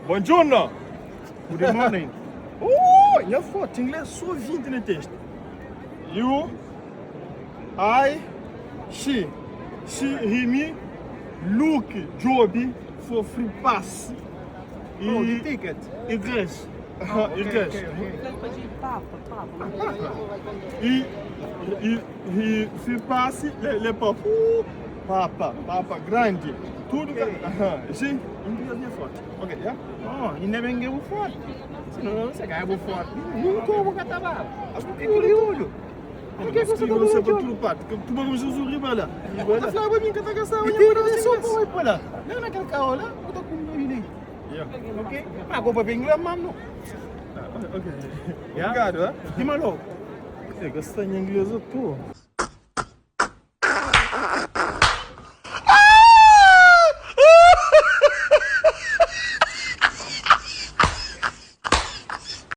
Buongiorno. Good morning. Oh, je foto inglês só 20 no texto. You, I, she, he, me, look, Joby, for free pass. Oh, the ticket. Inglês. Okay, Inglês. okay, okay. E free pass, le papa, grande. Tudo que... Sim, inglês é forte. Ok, já? Oh, you never get a foto. Senão você ganha a foto. Não como que tá lá. É olho. Por que você tá Você vai falando? tudo parte, que tu vai começar a sorrir para lá. Ribala? Tá falando para mim que tá caçando. E tem que só para para lá. Não naquele carro lá, eu tô com ele. Yeah. Ok? Mas vou para inglês, mano. Ok. Obrigado, hein? Dima logo. É, gastar em inglês é tudo.